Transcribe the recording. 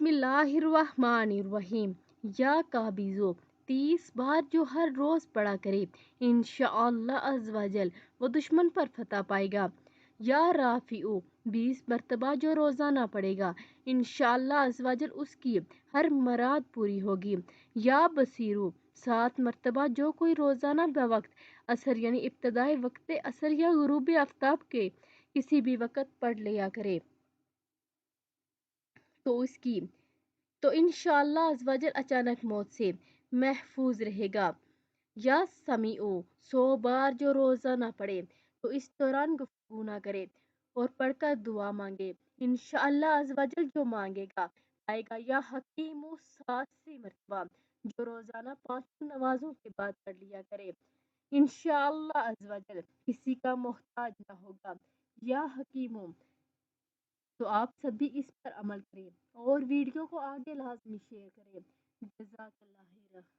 بسم اللہ الرحمن الرحیم یا قابضو 30 بار جو ہر روز پڑھا کرے انشاءاللہ عز و جل وہ دشمن پر فتح پائے گا۔ یا رافعو 20 مرتبہ جو روزانہ پڑھے گا انشاءاللہ عز و جل اس کی ہر مراد پوری ہوگی۔ یا بصیرو 7 مرتبہ جو کوئی روزانہ بوقت عصر یعنی ابتدائی وقت عصر یا غروب آفتاب کے کسی بھی وقت پڑھ لیا کرے تو انشاءاللہ عز و جل اچانک موت سے محفوظ رہے گا۔ یا سمیعو 100 بار جو روزانہ پڑھے تو اس دوران گفتگو نہ کرے اور پڑھ کر دعا مانگے انشاءاللہ عز و جل جو مانگے گا آئے گا۔ یا حکیمو 87 مرتبہ جو روزانہ 5 نمازوں کے بعد پڑھ لیا کرے انشاءاللہ عز و جل کسی کا محتاج نہ ہوگا۔ یا حکیمو تو آپ سب بھی اس پر عمل کریں اور ویڈیو کو آگے لازمی شیئر کریں۔ جزاک اللہ خیر۔